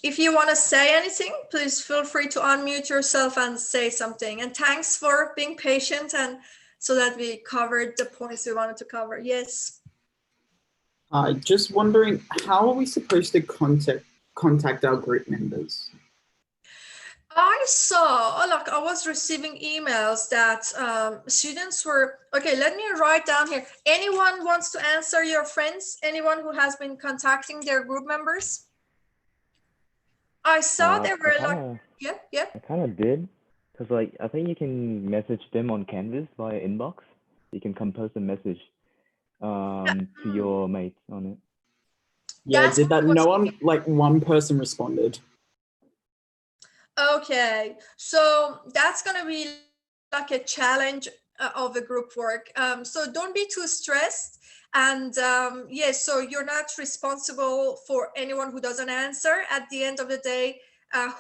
C: if you want to say anything, please feel free to unmute yourself and say something. And thanks for being patient and so that we covered the points we wanted to cover. Yes.
D: Just wondering, how are we supposed to contact our group members?
C: I saw, like I was receiving emails that students were, okay, let me write down here. Anyone wants to answer your friends? Anyone who has been contacting their group members? I saw they were like, yeah.
E: I kind of did, because like I think you can message them on Canvas via inbox. You can compose a message to your mates on it.
D: Yeah, did that? No one, like one person responded.
C: Okay, so that's gonna be like a challenge of the group work. So don't be too stressed. And yes, so you're not responsible for anyone who doesn't answer. At the end of the day,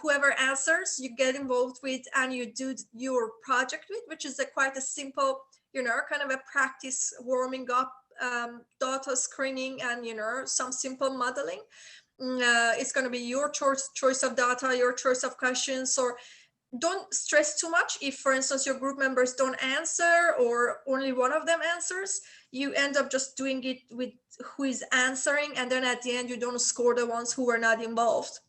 C: whoever answers, you get involved with and you do your project with, which is quite a simple, kind of a practice warming up, data screening and, some simple modeling. It's going to be your choice of data, your choice of questions. So don't stress too much if, for instance, your group members don't answer or only one of them answers. You end up just doing it with who is answering, and then at the end you don't score the ones who were not involved.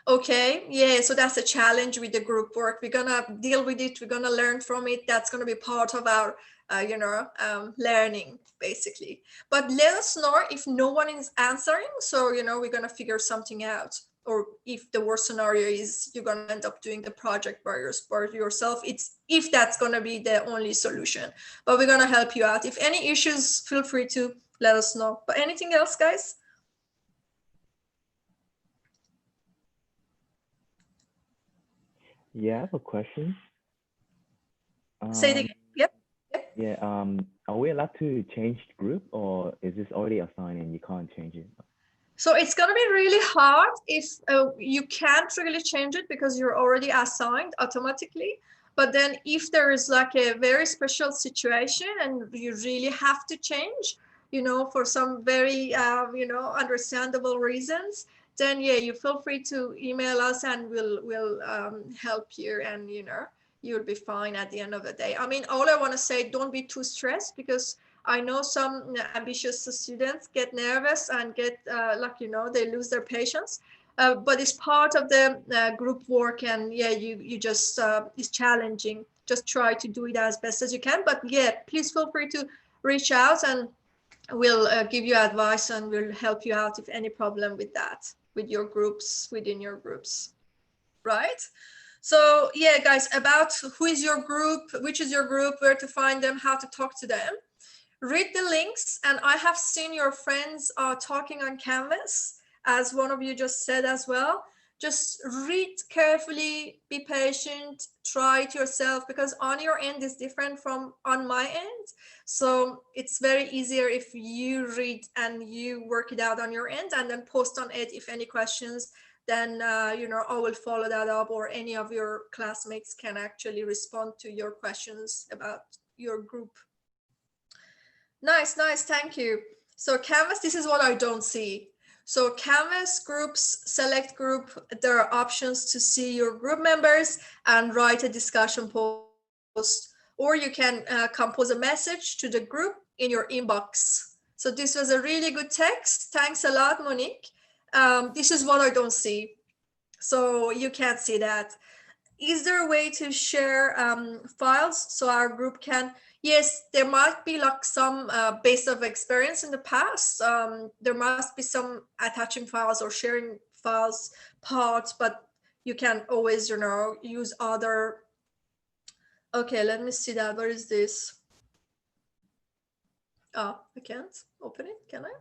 C: Okay, yeah, so that's a challenge with the group work. We're gonna deal with it, we're gonna learn from it. That's gonna be part of our learning basically. But let us know if no one is answering, so we're gonna figure something out. Or if the worst scenario is you're gonna end up doing the project by yourself, if that's gonna be the only solution. But we're gonna help you out. If any issues, feel free to let us know. But anything else, guys?
E: Yeah, I have a question.
C: Say it again. Yep.
E: Yeah. Are we allowed to change the group, or is this already assigned and you can't change it?
C: So it's going to be really hard if you can't really change it because you're already assigned automatically. But then if there is like a very special situation and you really have to change, you know, for some very, you know, understandable reasons, then yeah, you feel free to email us and we'll help you, and you know, you'll be fine at the end of the day. I mean, all I want to say, don't be too stressed, because I know some ambitious students get nervous and get like, you know, they lose their patience. But it's part of the group work, and yeah, you just it's challenging. Just try to do it as best as you can. But yeah, please feel free to reach out, and we'll give you advice and we'll help you out if any problem with that, with your groups, within your groups, right? So yeah, guys, about who is your group, which is your group, where to find them, how to talk to them. Read the links, and I have seen your friends are talking on Canvas, as one of you just said as well. Just read carefully, be patient, try it yourself, because on your end is different from on my end. So it's very easier if you read and you work it out on your end and then post on it if any questions. Then you know, I will follow that up, or any of your classmates can actually respond to your questions about your group. Nice, thank you. So Canvas, this is what I don't see. So Canvas groups, select group, there are options to see your group members and write a discussion post, or you can compose a message to the group in your inbox. So this was a really good text. Thanks a lot, Monique. This is what I don't see. So you can't see that. Is there a way to share files so our group can? Yes, there might be like some base of experience in the past. There must be some attaching files or sharing files parts, but you can always, you know, use other. Okay, let me see that. Where is this? Oh, I can't open it, can I?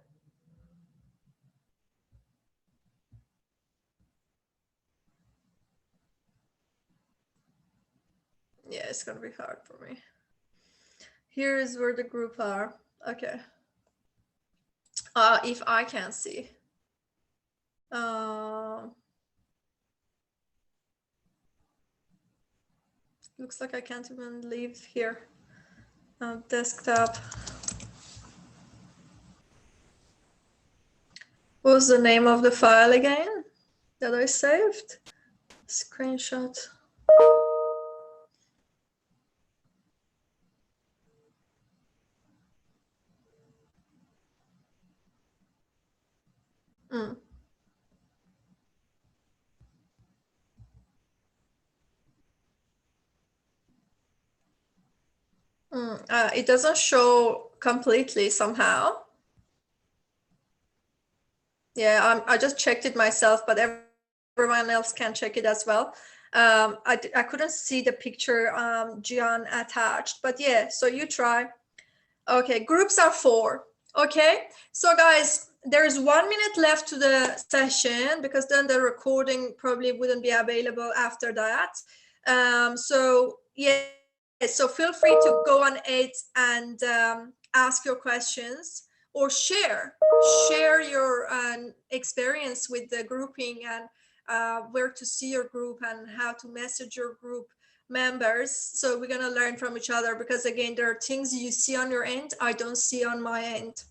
C: Yeah, it's gonna be hard for me. Here is where the group are. Okay. If I can see. Looks like I can't even leave here. Desktop. What was the name of the file again that I saved? Screenshot. It doesn't show completely somehow. Yeah, I just checked it myself, but everyone else can check it as well. I couldn't see the picture Gian attached, but yeah, so you try. Okay, groups are 4. Okay, so guys, there's 1 minute left to the session, because then the recording probably wouldn't be available after that. So yeah, so feel free to go on it and ask your questions, or share your experience with the grouping, and where to see your group and how to message your group members. So we're going to learn from each other, because again, there are things you see on your end I don't see on my end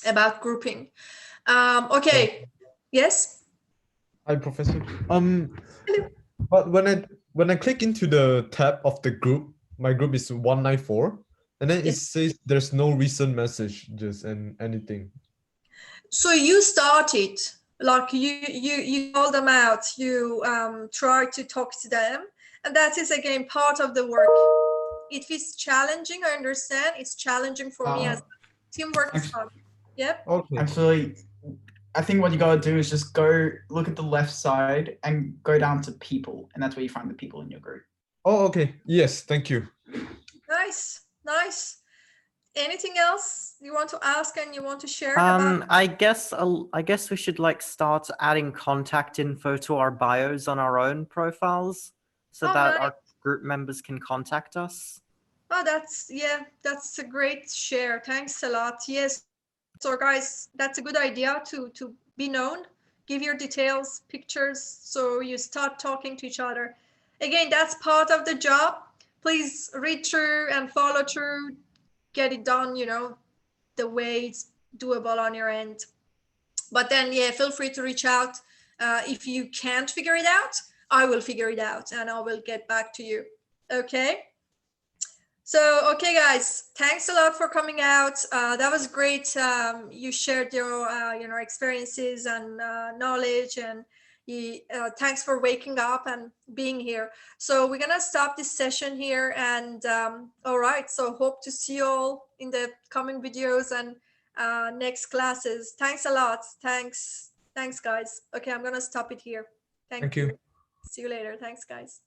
C: about grouping. Okay. Yes.
F: Hi, Professor. But when I click into the tab of the group, my group is 194, and then it says there's no recent messages and anything.
C: So you started, like you call them out, you try to talk to them, and that is again part of the work. If it's challenging, I understand it's challenging for me as teamwork is hard. Yep.
F: Okay.
D: Actually, I think what you gotta do is just go look at the left side and go down to people, and that's where you find the people in your group.
F: Oh, okay. Yes, thank you.
C: Nice. Anything else you want to ask and you want to share about?
G: I guess we should like start adding contact info to our bios on our own profiles, so that our group members can contact us.
C: Oh, that's a great share. Thanks a lot. Yes. So guys, that's a good idea to be known. Give your details, pictures, so you start talking to each other. again, that's part of the job. Please read through and follow through, get it done, you know, the way it's doable on your end. But then, yeah, feel free to reach out. If you can't figure it out, I will figure it out and I will get back to you. Okay. So, okay, guys, thanks a lot for coming out. That was great. You shared your, experiences and knowledge, and thanks for waking up and being here. So we're gonna stop this session here, and all right. So hope to see you all in the coming videos and next classes. Thanks a lot. Thanks, guys. Okay, I'm gonna stop it here.
F: Thank you.
C: See you later. Thanks, guys.